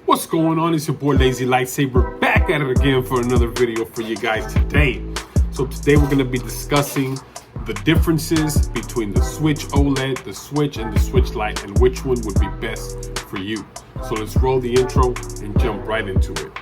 What's going on? It's your boy Lazy Lightsaber back at it again for another video for you guys today. So today we're going to be discussing the differences between the Switch OLED, the Switch, and the Switch Lite, and which one would be best for you. So let's roll the intro and jump right into it.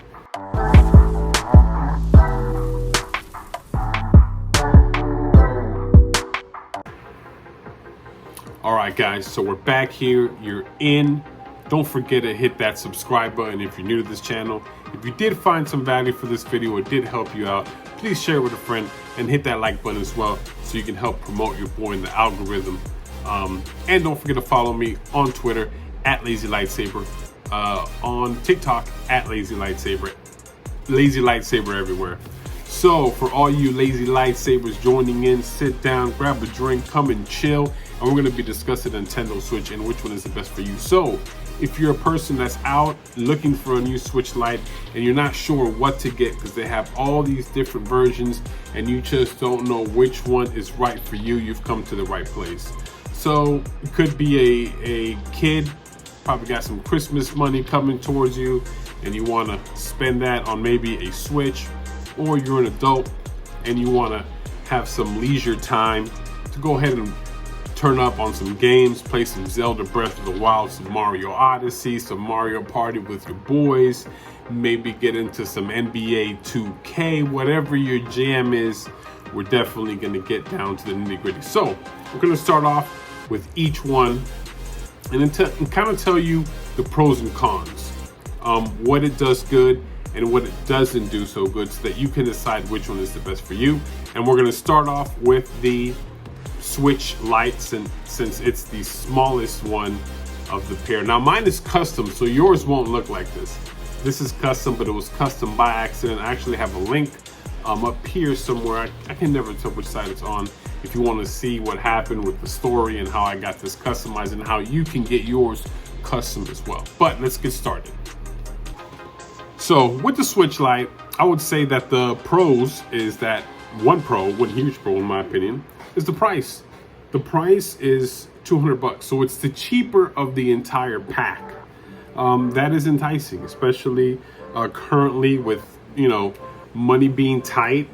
Alright guys, so we're back here. You're in. Don't forget to hit that subscribe button if you're new to this channel. If you did find some value for this video, it did help you out, please share it with a friend and hit that like button as well so you can help promote your boy in the algorithm. And don't forget to follow me on Twitter at lazylightsaber, on TikTok at lazylightsaber, lazylightsaber everywhere. So for all you lazy lightsabers joining in, sit down, grab a drink, come and chill, and we're going to be discussing Nintendo Switch and which one is the best for you. So if you're a person that's out looking for a new Switch Lite and you're not sure what to get because they have all these different versions and you just don't know which one is right for you, you've come to the right place. So it could be a kid, probably got some Christmas money coming towards you and you want to spend that on maybe a Switch, or you're an adult and you want to have some leisure time to go ahead and turn up on some games, play some Zelda Breath of the Wild, some Mario Odyssey, some Mario Party with your boys, maybe get into some NBA 2K, whatever your jam is, we're definitely going to get down to the nitty-gritty. So we're going to start off with each one and then kind of tell you the pros and cons, what it does good and what it doesn't do so good, so that you can decide which one is the best for you. And we're going to start off with the Switch Lite, since it's the smallest one of the pair. Now mine is custom, so yours won't look like this. This is custom, but it was custom by accident. I actually have a link up here somewhere. I can never tell which side it's on. If you want to see what happened with the story and how I got this customized and how you can get yours custom as well. But let's get started. So with the Switch Lite, I would say that the pros is that one huge pro in my opinion, is the price. The price is $200, so it's the cheaper of the entire pack. That is enticing, especially currently with, you know, money being tight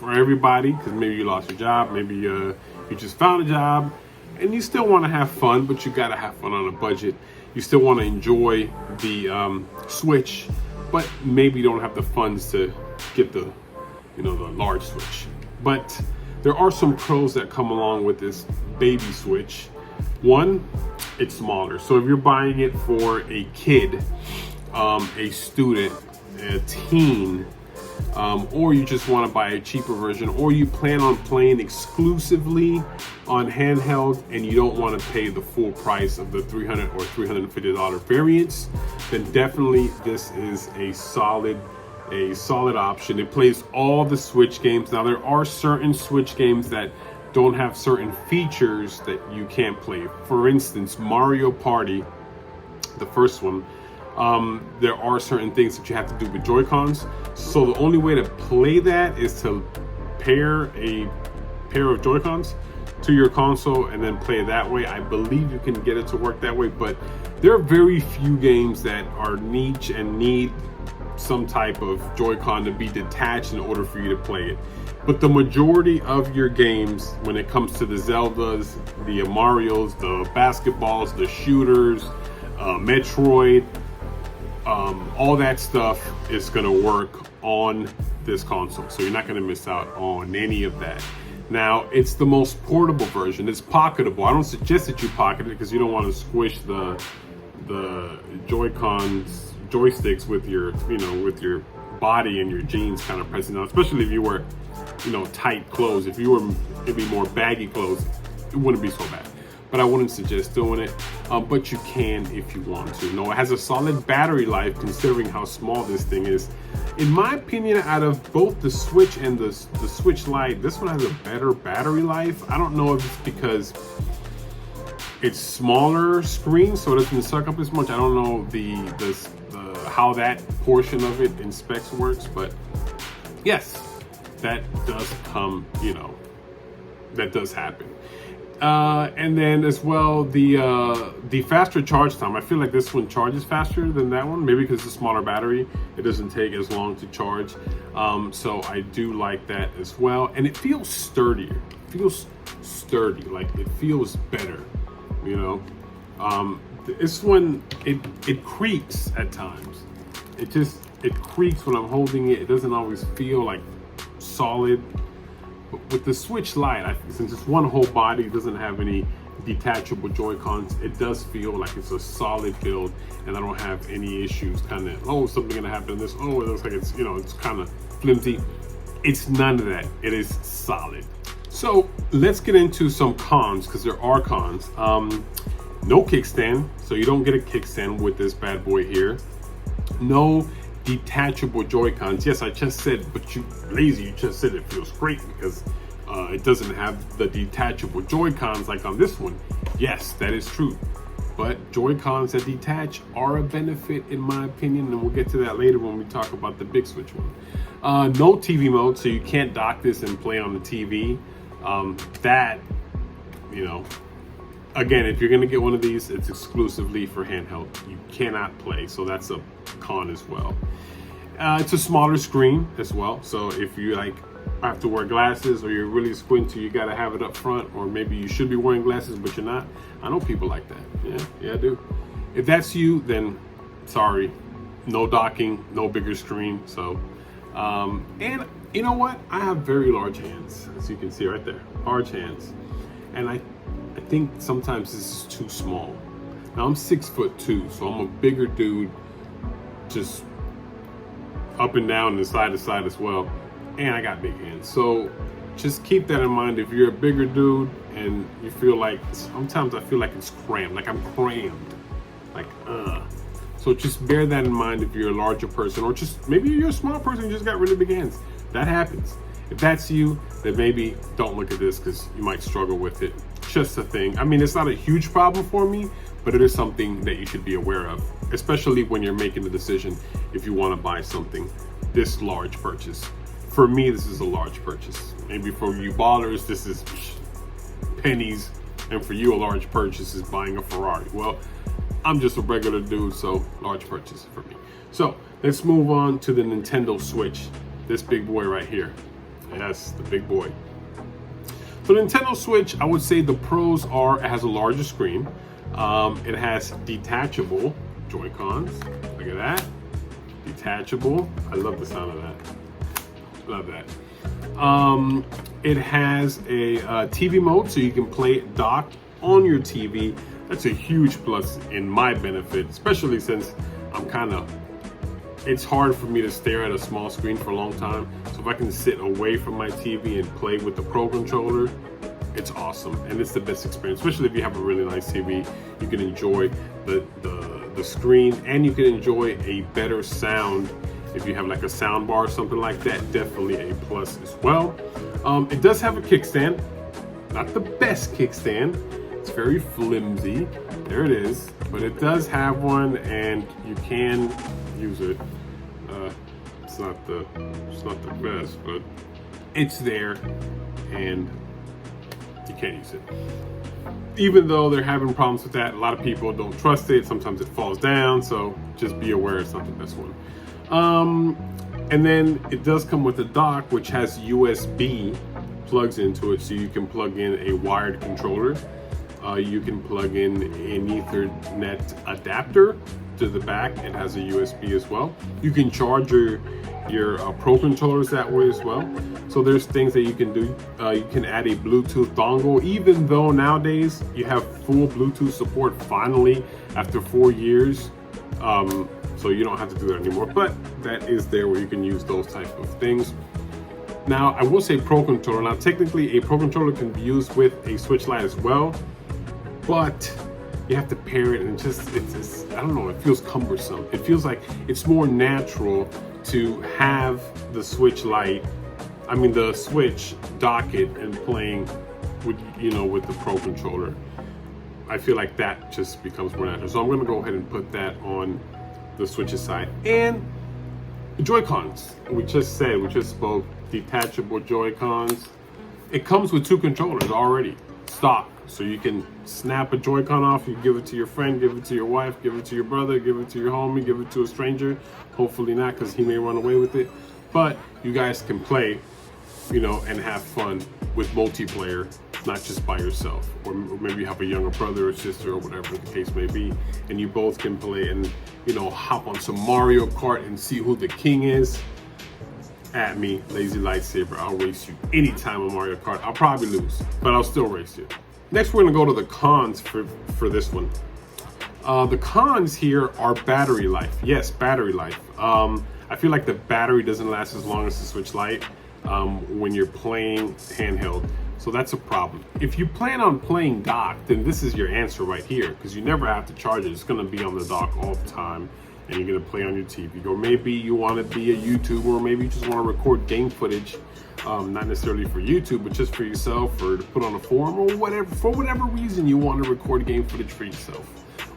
for everybody, because maybe you lost your job, maybe you just found a job, and you still want to have fun, but you gotta have fun on a budget. You still want to enjoy the Switch, but maybe you don't have the funds to get the, you know, the large Switch. But there are some pros that come along with this baby Switch. One, it's smaller. So if you're buying it for a kid, a student, a teen, or you just want to buy a cheaper version, or you plan on playing exclusively on handheld and you don't want to pay the full price of the $300 or $350 variants, then definitely this is a solid option. It plays all the Switch games. Now there are certain Switch games that don't have certain features that you can't play. For instance, Mario Party, the first one, there are certain things that you have to do with Joy-Cons. So the only way to play that is to pair a pair of Joy-Cons to your console and then play it that way. I believe you can get it to work that way, but there are very few games that are niche and need some type of Joy-Con to be detached in order for you to play it. But the majority of your games, when it comes to the Zeldas, the Marios, the basketballs, the shooters, Metroid, all that stuff is going to work on this console, so you're not going to miss out on any of that. Now, it's the most portable version. It's pocketable. I don't suggest that you pocket it because you don't want to squish the joysticks with your, you know, with your body and your jeans kind of pressing down, especially if you wear, you know, tight clothes. If you were maybe more baggy clothes, it wouldn't be so bad. But I wouldn't suggest doing it, but you can if you want to. No, it has a solid battery life considering how small this thing is. In my opinion, out of both the Switch and the Switch Lite, this one has a better battery life. I don't know if it's because it's smaller screen, so it doesn't suck up as much. I don't know how that portion of it in specs works, but yes, that does come, you know, that does happen. And then as well, the faster charge time. I feel like this one charges faster than that one. Maybe because it's a smaller battery, it doesn't take as long to charge. So I do like that as well. And it feels sturdier. It feels sturdy. Like it feels better. You know, this one it creaks at times. It creaks when I'm holding it. It doesn't always feel like solid. With the Switch Lite, since it's one whole body, it doesn't have any detachable Joy-Cons, it does feel like it's a solid build, and I don't have any issues kind of, oh, something gonna happen in this, oh, it looks like it's, you know, it's kind of flimsy. It's none of that. It is solid. So let's get into some cons, because there are cons. No kickstand, so you don't get a kickstand with this bad boy here. No detachable Joy-Cons. Yes, I just said, but you just said it feels great because it doesn't have the detachable Joy-Cons like on this one. Yes, that is true. But Joy-Cons that detach are a benefit in my opinion, and we'll get to that later when we talk about the big Switch one. No TV mode, so you can't dock this and play on the TV. That, you know, again, if you're gonna get one of these, it's exclusively for handheld. You cannot play, so that's a con as well. It's a smaller screen as well, so if you like have to wear glasses or you're really squinty, you gotta have it up front, or maybe you should be wearing glasses but you're not. I know people like that. Yeah, I do. If that's you, then sorry, no docking, no bigger screen. So, and you know what? I have very large hands, as you can see right there, large hands, and I think sometimes this is too small. Now I'm 6'2", so I'm a bigger dude, just up and down and side to side as well, and I got big hands. So just keep that in mind. If you're a bigger dude and you feel like, sometimes I feel like it's cramped, like I'm crammed, like so just bear that in mind if you're a larger person, or just maybe you're a small person and just got really big hands. That happens. If that's you, then maybe don't look at this because you might struggle with it. Just a thing. I mean, it's not a huge problem for me, but it is something that you should be aware of, especially when you're making the decision if you want to buy something this large purchase. For me, this is a large purchase. Maybe for you ballers, this is pennies, and for you, a large purchase is buying a Ferrari. Well, I'm just a regular dude, so large purchase for me. So let's move on to the Nintendo Switch. This big boy right here. Yes, the big boy. So Nintendo Switch, I would say the pros are it has a larger screen. It has detachable Joy-Cons. Look at that. Detachable. I love the sound of that. Love that. It has a TV mode, so you can play it docked on your TV. That's a huge plus in my benefit, especially since it's hard for me to stare at a small screen for a long time. So if I can sit away from my TV and play with the Pro Controller, it's awesome. And it's the best experience, especially if you have a really nice TV. You can enjoy the screen, and you can enjoy a better sound. If you have like a sound bar or something like that, definitely a plus as well. It does have a kickstand. Not the best kickstand. It's very flimsy. There it is. But it does have one, and you can use it. It's not the best, but it's there, and you can't use it. Even though they're having problems with that, a lot of people don't trust it. Sometimes it falls down, so just be aware it's not the best one. And then it does come with a dock, which has USB plugs into it, so you can plug in a wired controller. You can plug in an Ethernet adapter to the back. It has a USB as well. You can charge your Pro controllers that way as well. So there's things that you can do. You can add a Bluetooth dongle, even though nowadays you have full Bluetooth support finally after 4 years. So you don't have to do that anymore, but that is there where you can use those type of things. Now, I will say Pro Controller. Now, technically, a Pro Controller can be used with a Switch Lite as well, but you have to pair it, and it's I don't know, it feels cumbersome. It feels like it's more natural to have the Switch Lite, the Switch dock it and playing with the Pro Controller. I feel like that just becomes more natural. So I'm gonna go ahead and put that on the Switch's side. And the Joy-Cons, we just spoke, detachable Joy-Cons. It comes with 2 controllers already. stock. So you can snap a Joy-Con off, you give it to your friend, give it to your wife, give it to your brother, give it to your homie, give it to a stranger. Hopefully not, because he may run away with it. But you guys can play, you know, and have fun with multiplayer, not just by yourself. Or maybe you have a younger brother or sister or whatever the case may be, and you both can play and, you know, hop on some Mario Kart and see who the king is. At me, Lazy Lightsaber. I'll race you anytime on Mario Kart. I'll probably lose, but I'll still race you. Next, we're gonna go to the cons for this one. The cons here are battery life. Yes, battery life. I feel like the battery doesn't last as long as the Switch Lite when you're playing handheld. So that's a problem. If you plan on playing dock, then this is your answer right here, because you never have to charge it. It's gonna be on the dock all the time, and you're gonna play on your TV. Or maybe you wanna be a YouTuber, or maybe you just wanna record game footage, not necessarily for YouTube, but just for yourself, or to put on a forum, or whatever. For whatever reason you wanna record game footage for yourself,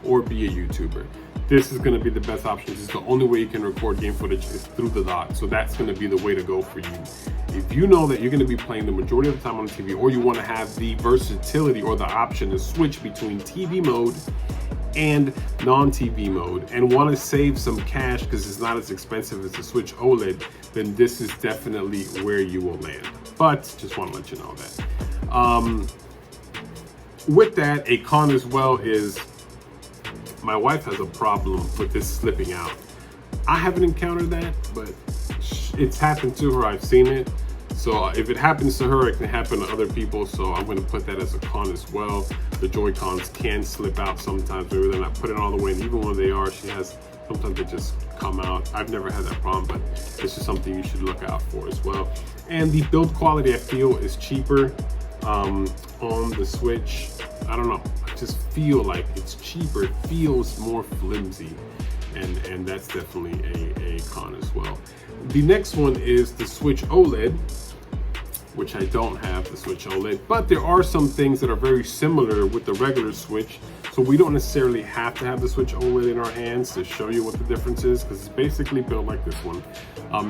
or be a YouTuber. This is gonna be the best option. This is the only way you can record game footage is through the dock. So that's gonna be the way to go for you. If you know that you're gonna be playing the majority of the time on the TV, or you wanna have the versatility or the option to switch between TV mode and non-TV mode, and wanna save some cash because it's not as expensive as the Switch OLED, then this is definitely where you will land. But just wanna let you know that. With that, a con as well is my wife has a problem with this slipping out. I haven't encountered that, but it's happened to her. I've seen it. So if it happens to her, it can happen to other people. So I'm going to put that as a con as well. The Joy-Cons can slip out sometimes. Maybe they're not putting all the way in. Even when they are, sometimes they just come out. I've never had that problem, but this is something you should look out for as well. And the build quality, I feel, is cheaper on the Switch. I don't know. I just feel like it's cheaper. It feels more flimsy, and that's definitely a con as well. The next one is the Switch OLED, which I don't have the Switch OLED, but there are some things that are very similar with the regular Switch. So we don't necessarily have to have the Switch OLED in our hands to show you what the difference is, because it's basically built like this one.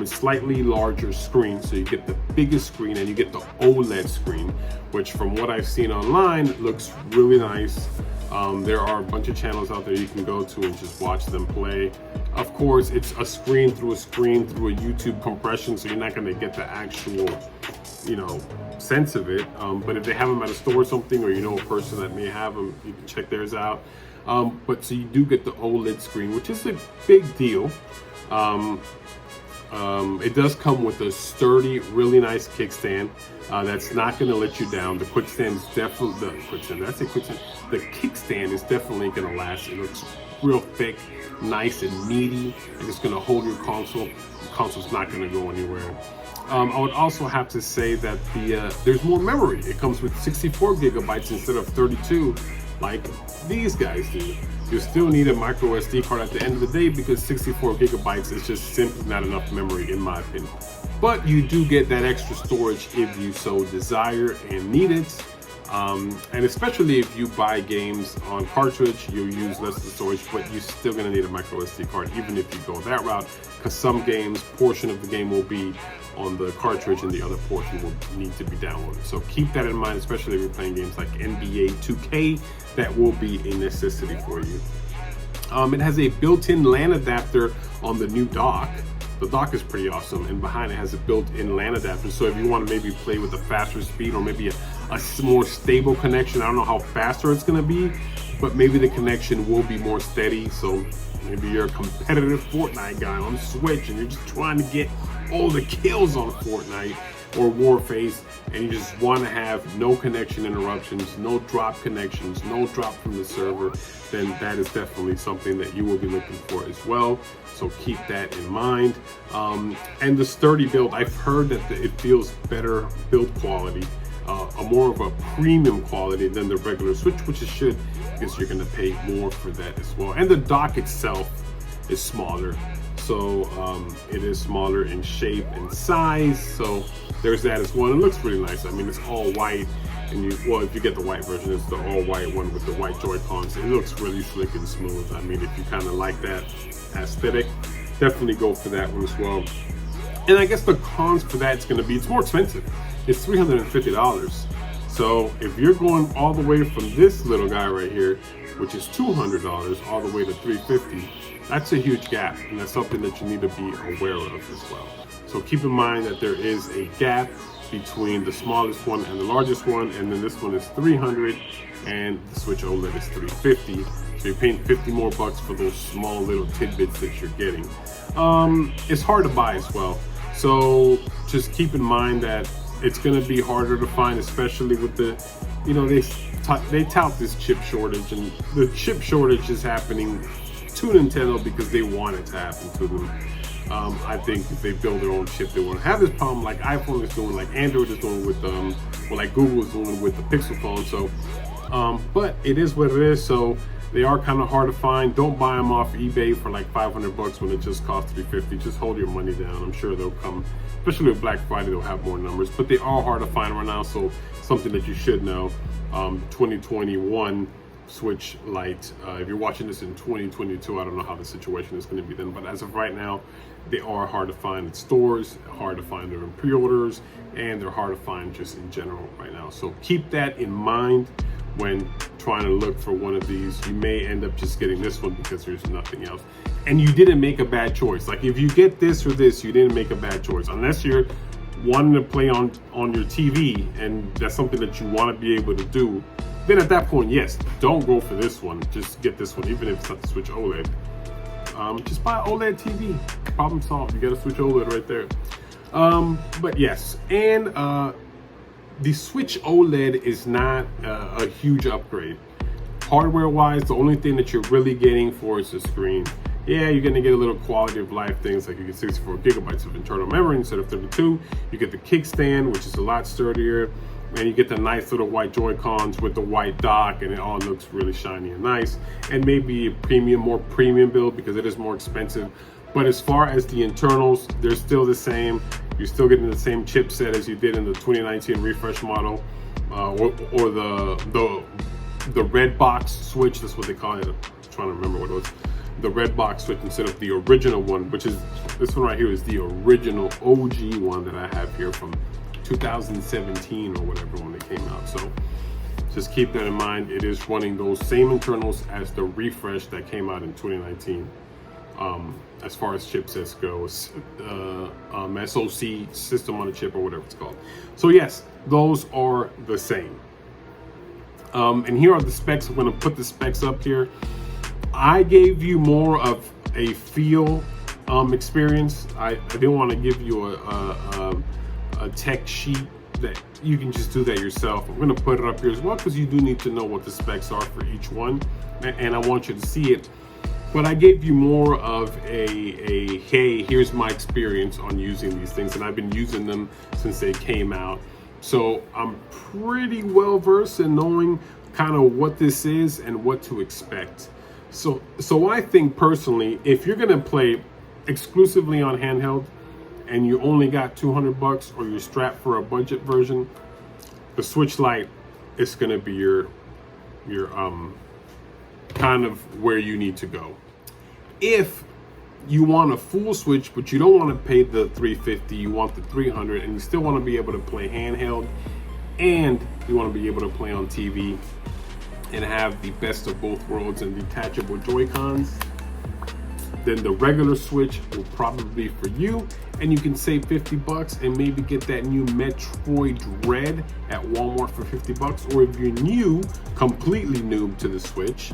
It's slightly larger screen, so you get the biggest screen and you get the OLED screen, which from what I've seen online looks really nice. There are a bunch of channels out there you can go to and just watch them play. Of course, it's a screen through a YouTube compression, so you're not going to get the actual, you know, sense of it. But if they have them at a store or something, or you know a person that may have them, you can check theirs out. But so you do get the OLED screen, which is a big deal. It does come with a sturdy, really nice kickstand that's not going to let you down. The quickstand is definitely the kickstand is definitely going to last. It looks real thick, nice and meaty, and it's going to hold your console. The console's not going to go anywhere. I would also have to say that there's more memory. It comes with 64 gigabytes instead of 32, like these guys do. You still need a micro SD card at the end of the day, because 64 gigabytes is just simply not enough memory, in my opinion. But you do get that extra storage if you so desire and need it. And especially if you buy games on cartridge, you'll use less of the storage, but you're still going to need a micro SD card, even if you go that route, because some games, portion of the game will be on the cartridge and the other portion will need to be downloaded. So keep that in mind, especially if you're playing games like NBA 2K. That will be a necessity for you. It has a built-in LAN adapter on the new dock. The dock is pretty awesome, and behind it has a built-in LAN adapter. So if you want to maybe play with a faster speed, or maybe a more stable connection, I don't know how faster it's going to be, but maybe the connection will be more steady. So maybe you're a competitive Fortnite guy on Switch and you're just trying to get all the kills on Fortnite or Warface, and you just want to have no connection interruptions, no drop connections, no drop from the server, then that is definitely something that you will be looking for as well. So keep that in mind. And the sturdy build, I've heard that it feels better build quality, a more of a premium quality than the regular Switch, which it should, because you're going to pay more for that as well. And the dock itself is smaller. So it is smaller in shape and size. So there's that as well. It looks really nice. I mean, it's all white, and if you get the white version, it's the all white one with the white Joy-Cons. It looks really slick and smooth. I mean, if you kind of like that aesthetic, definitely go for that one as well. And I guess the cons for that is going to be, it's more expensive. It's $350. So if you're going all the way from this little guy right here, which is $200, all the way to $350, that's a huge gap, and that's something that you need to be aware of as well. So keep in mind that there is a gap between the smallest one and the largest one, and then this one is $300 and the Switch OLED is $350. So you're paying 50 more bucks for those small little tidbits that you're getting. It's hard to buy as well. So just keep in mind that it's going to be harder to find, especially with the, they tout this chip shortage, and the chip shortage is happening to Nintendo because they want it to happen to them. I think if they build their own chip, they won't have this problem like iPhone is doing, like Android is doing with like Google is doing with the Pixel phone. So, but it is what it is. So they are kind of hard to find. Don't buy them off eBay for like 500 bucks when it just costs $350. Just hold your money down. I'm sure they'll come, especially with Black Friday, they'll have more numbers. But they are hard to find right now. So something that you should know. 2021 Switch Lite. If you're watching this in 2022, I don't know how the situation is going to be then, but as of right now, they are hard to find in stores, hard to find in pre-orders, and they're hard to find just in general right now. So keep that in mind when trying to look for one of these. You may end up just getting this one because there's nothing else, and you didn't make a bad choice. Like if you get this or this, you didn't make a bad choice, unless you're wanting to play on your TV and that's something that you want to be able to do. Then at that point, yes, don't go for this one. Just get this one, even if it's not the Switch OLED. Just buy OLED TV. Problem solved. You got a Switch OLED right there. But yes, and the Switch OLED is not a huge upgrade. Hardware-wise, the only thing that you're really getting for is the screen. Yeah, you're gonna get a little quality of life things, like you get 64 gigabytes of internal memory instead of 32. You get the kickstand, which is a lot sturdier. And you get the nice little white Joy-Cons with the white dock, and it all looks really shiny and nice. And maybe a more premium build because it is more expensive. But as far as the internals, they're still the same. You're still getting the same chipset as you did in the 2019 refresh model, or the red box Switch. That's what they call it. I'm trying to remember what it was. The red box Switch instead of the original one, which is this one right here is the original OG one that I have here from 2017 or whatever when it came out. So just keep that in mind. It is running those same internals as the refresh that came out in 2019. As far as chipsets goes, SoC, system on a chip, or whatever it's called. So yes, those are the same. And here are the specs. I'm going to put the specs up here. I gave you more of a feel experience. I didn't want to give you a tech sheet that you can just do that yourself. I'm going to put it up here as well because you do need to know what the specs are for each one, and I want you to see it. But I gave you more of a hey, here's my experience on using these things, and I've been using them since they came out. So I'm pretty well versed in knowing kind of what this is and what to expect. So I think personally, if you're going to play exclusively on handheld, and you only got 200 bucks, or you're strapped for a budget version, the Switch Lite is going to be your kind of where you need to go. If you want a full Switch, but you don't want to pay the $350, you want the $300, and you still want to be able to play handheld, and you want to be able to play on TV and have the best of both worlds and detachable Joy-Cons, then the regular Switch will probably be for you, and you can save 50 bucks and maybe get that new Metroid Red at Walmart for 50 bucks. Or if you're completely new to the Switch,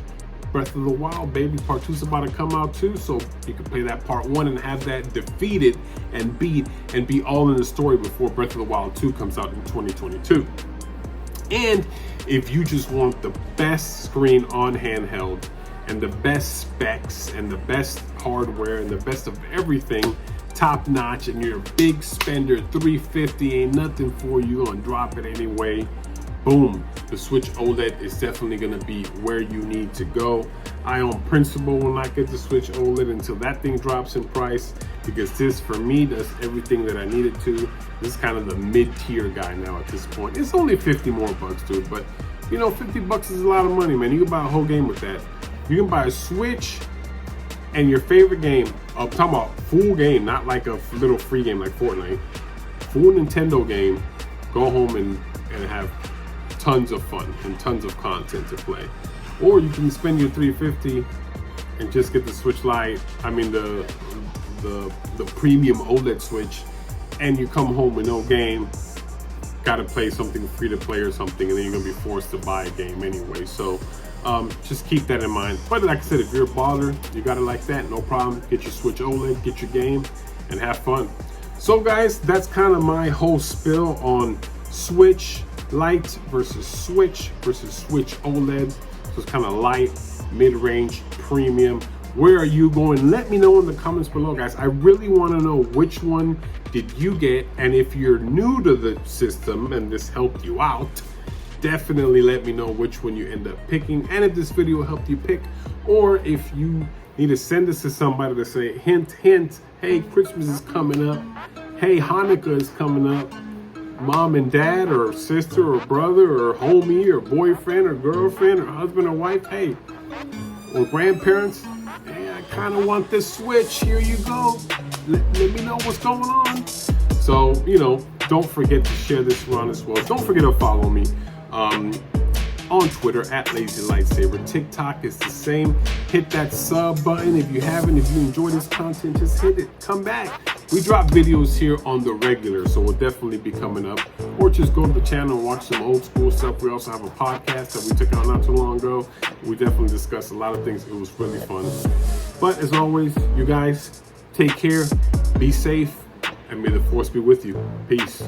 Breath of the Wild, baby, Part 2 is about to come out too, so you can play that Part 1 and have that defeated and beat and be all in the story before Breath of the Wild 2 comes out in 2022. And if you just want the best screen on handheld, and the best specs and the best hardware and the best of everything, top notch, and you're a big spender, $350 ain't nothing for you, gonna drop it anyway, boom, the Switch OLED is definitely gonna be where you need to go. I on principle will not get the Switch OLED until that thing drops in price, because this for me does everything that I needed to. This is kind of the mid-tier guy now at this point. It's only 50 more bucks, dude, but 50 bucks is a lot of money, man. You can buy a whole game with that. You can buy a Switch and your favorite game. I'm talking about full game, not like a little free game like Fortnite. Full Nintendo game. Go home and have tons of fun and tons of content to play. Or you can spend your $350 and just get the Switch Lite, the premium OLED Switch, and you come home with no game, gotta play something free to play or something, and then you're gonna be forced to buy a game anyway. So just keep that in mind. But like I said, if you're a baller, you got it like that, no problem. Get your Switch OLED, get your game, and have fun. So guys, that's kind of my whole spill on Switch Lite versus Switch OLED. So it's kind of light, mid-range, premium. Where are you going? Let me know in the comments below, guys. I really want to know which one did you get, and if you're new to the system and this helped you out, definitely let me know which one you end up picking, and if this video helped you pick, or if you need to send this to somebody to say, hint, hint, hey, Christmas is coming up, hey, Hanukkah is coming up, mom and dad or sister or brother or homie or boyfriend or girlfriend or husband or wife, hey, or grandparents, hey, I kind of want this Switch, here you go, let me know what's going on. So, don't forget to share this around as well. Don't forget to follow me on Twitter at lazylightsaber. TikTok is the same. Hit that sub button if you haven't. If you enjoy this content, just hit it. Come back. We drop videos here on the regular, so we'll definitely be coming up. Or just go to the channel and watch some old school stuff. We also have a podcast that we took out not too long ago. We definitely discussed a lot of things. It was really fun. But as always, you guys, take care, be safe, and may the force be with you. Peace.